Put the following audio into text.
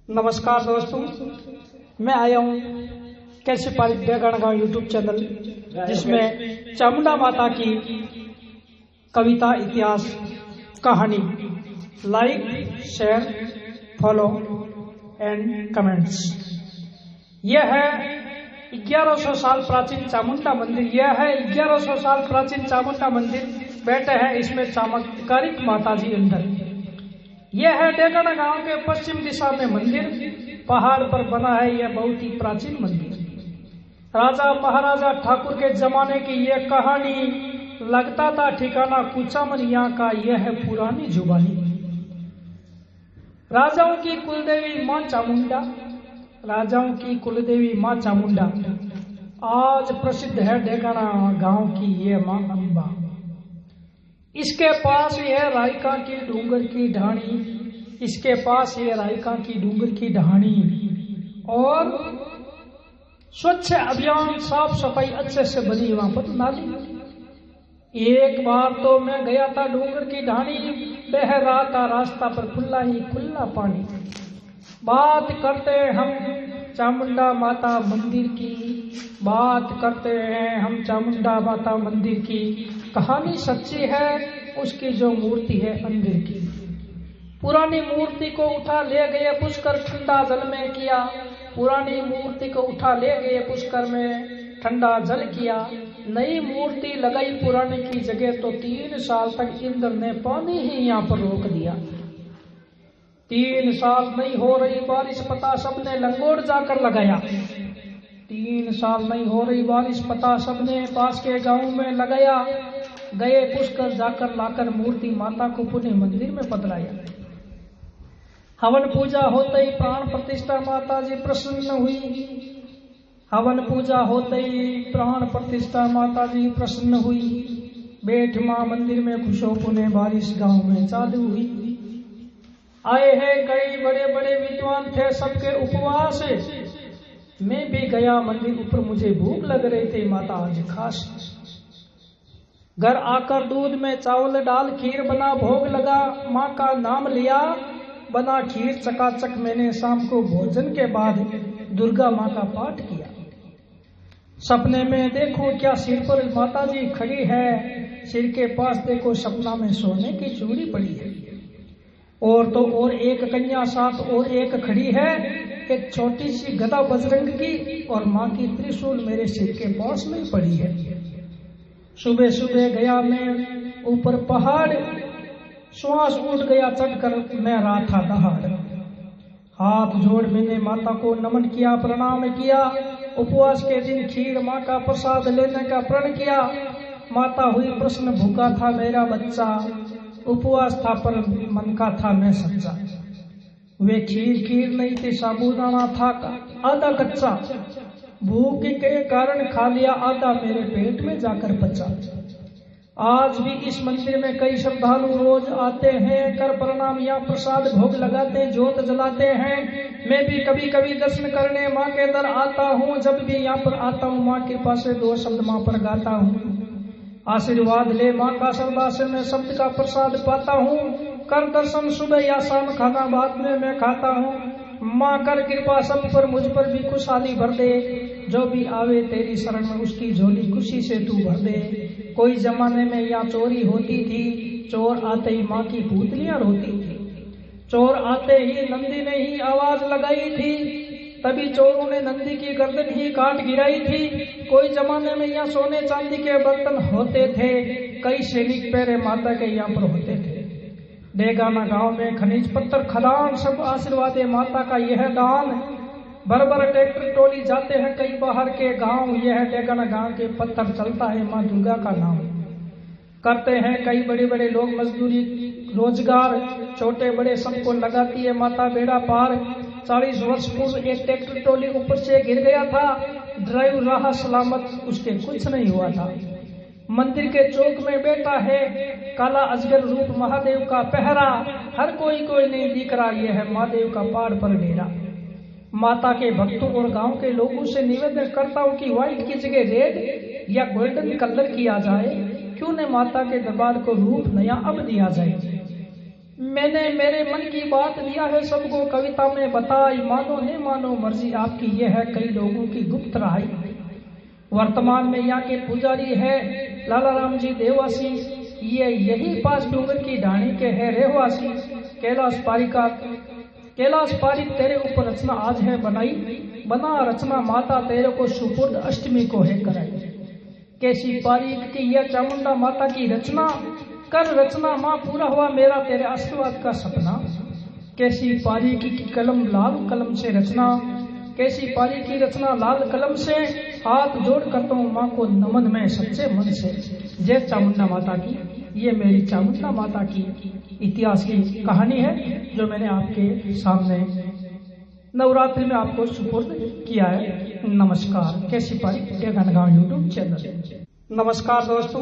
नमस्कार दोस्तों, मैं आया हूँ कैसे पारित बेगणगांव यूट्यूब चैनल, जिसमें चामुंडा माता की कविता, इतिहास, कहानी। Like, share, follow and comments. यह है 1100 साल प्राचीन चामुंडा मंदिर। यह है 1100 साल प्राचीन चामुंडा मंदिर। बैठे हैं इसमें चमत्कारिक माता जी अंदर। यह है डेगण गांव के पश्चिम दिशा में मंदिर, पहाड़ पर बना है। यह बहुत ही प्राचीन मंदिर। राजा महाराजा ठाकुर के जमाने की यह कहानी। लगता था ठिकाना कुचामन यहाँ का। यह है पुरानी जुबानी। राजाओं की कुलदेवी मां चामुंडा, राजाओं की कुलदेवी मां चामुंडा आज प्रसिद्ध है डेगण गांव की यह मां अम्बा। इसके पास यह रायका की डूंगर की ढाणी, इसके पास ये रायका की डूंगर की ढाणी और स्वच्छ अभियान, साफ सफाई अच्छे से बनी वहां पर नाली। एक बार तो मैं गया था डूंगर की ढाणी, बह रहा था रास्ता पर खुला ही खुला पानी। बात करते हैं हम चामुंडा माता मंदिर की, बात करते हैं हम चामुंडा माता मंदिर की। कहानी सच्ची है उसकी जो मूर्ति है अंदर की। पुरानी मूर्ति को उठा ले गए पुष्कर, ठंडा जल में किया। पुरानी मूर्ति को उठा ले गए पुष्कर में, ठंडा जल किया। नई मूर्ति लगाई पुरानी की जगह तो 3 साल तक इंद्र ने पानी ही यहाँ पर रोक दिया। 3 साल नहीं हो रही बारिश, पता सबने लंगोट जाकर लगाया। 3 साल नहीं हो रही बारिश, पता सबने पास के गांव में लगाया। गए पुष्कर जाकर लाकर मूर्ति माता को पुनः मंदिर में पधराया। हवन पूजा होते ही प्राण प्रतिष्ठा माता जी प्रसन्न हुई। हवन पूजा होते ही प्राण प्रतिष्ठा माता जी प्रसन्न हुई। बैठ मां मंदिर में खुशो पुनः बारिश गांव में चालू हुई। आए हैं कई बड़े बड़े विद्वान थे, सबके उपवास। मैं भी गया मंदिर ऊपर, मुझे भूख लग रही थी माता आज खास। घर आकर दूध में चावल डाल खीर बना, भोग लगा, माँ का नाम लिया, बना खीर चकाचक। मैंने शाम को भोजन के बाद दुर्गा माँ का पाठ किया। सपने में देखो क्या सिर पर माता जी खड़ी है, सिर के पास देखो सपना में सोने की चूड़ी पड़ी है। और तो और एक कन्या साथ और एक खड़ी है, एक छोटी सी गदा बजरंग की, और माँ की त्रिशूल मेरे सिर के पास में पड़ी है। सुबह सुबह गया मैं ऊपर पहाड़, श्वास उठ गया चढ़कर, मैं रहा था दहाड़। हाथ जोड़ मैंने माता को नमन किया, प्रणाम किया। उपवास के दिन खीर माँ का प्रसाद लेने का प्रण किया। माता हुई प्रश्न, भूखा था मेरा बच्चा, उपवास था पर मन का था मैं सच्चा। वे खीर नहीं थी, साबूदाना था आधा कच्चा। भूख के कारण खा लिया आधा, मेरे पेट में जाकर पचा। आज भी इस मंदिर में कई श्रद्धालु रोज आते हैं, कर प्रणाम या प्रसाद भोग लगाते, ज्योत जलाते हैं। मैं भी कभी कभी दर्शन करने माँ के दर आता हूँ। जब भी यहाँ पर आता हूँ माँ कृपा से 2 शब्द माँ पर गाता हूँ। आशीर्वाद ले माँ का श्रद्धा से मैं शब्द का प्रसाद पाता हूँ। कर दर्शन सुबह या शाम, खाना बाद में मैं खाता हूँ। माँ कर कृपा सब पर, मुझ पर भी खुशहाली भर दे। जो भी आवे तेरी शरण में उसकी झोली खुशी से तू भर दे। कोई जमाने में यहाँ चोरी होती थी, चोर आते ही माँ की पुतलियां रोती थी। चोर आते ही नंदी ने ही आवाज लगाई थी, तभी चोरों ने नंदी की गर्दन ही काट गिराई थी। कोई जमाने में यहाँ सोने चांदी के बर्तन होते थे, कई सैनिक पैरे माता के यहाँ पर होते थे। डेगाना गांव में खनिज पत्थर खदान, सब आशीर्वाद माता का यह दान। बरबर ट्रैक्टर टोली जाते हैं कई बाहर के गांव, यह डेगाना गांव के पत्थर चलता है माँ दुर्गा का नाम। करते हैं कई बड़े बड़े लोग मजदूरी रोजगार, छोटे बड़े सबको लगाती है माता बेड़ा पार। 40 वर्ष पूर्व एक ट्रैक्टर टोली ऊपर से गिर गया था, ड्राइवर रहा सलामत, उसके कुछ नहीं हुआ था। मंदिर के चौक में बैठा है काला अजगर रूप महादेव का पहरा। हर कोई नहीं दिख रहा, यह है महादेव का पहाड़ पर डेरा। माता के भक्तों और गांव के लोगों से निवेदन करता हूँ कि व्हाइट की जगह रेड या गोल्डन कलर किया जाए। क्यों न माता के दरबार को रूप नया अब दिया जाए। मैंने मेरे मन की बात दिया है सबको कविता में बताई, मानो नहीं मानो मर्जी आपकी ये है कई लोगों की गुप्त रहाई। वर्तमान में यहाँ के पुजारी है लाला राम जी देवासी, ये यही पास डूंगर की ढाणी के है रहवासी। कैलाश पारिक तेरे ऊपर रचना आज है बनाई, बना रचना माता तेरे को सुपुर्द अष्टमी को है कराई। कैसी पारिक की यह चामुंडा माता की रचना, कर रचना माँ पूरा हुआ मेरा तेरे आशीर्वाद का सपना। कैसी पारी की कलम लाल कलम से रचना, कैसी पारी की रचना लाल कलम से, हाथ जोड़ करता हूँ माँ को नमन में सच्चे मन से। जय चामुंडा माता की। ये मेरी चामुंडा माता की इतिहास की कहानी है जो मैंने आपके सामने नवरात्रि में आपको सुपुर्द किया है। नमस्कार। कैसी पारी डेगान गांव यूट्यूब चैनल। नमस्कार दोस्तों।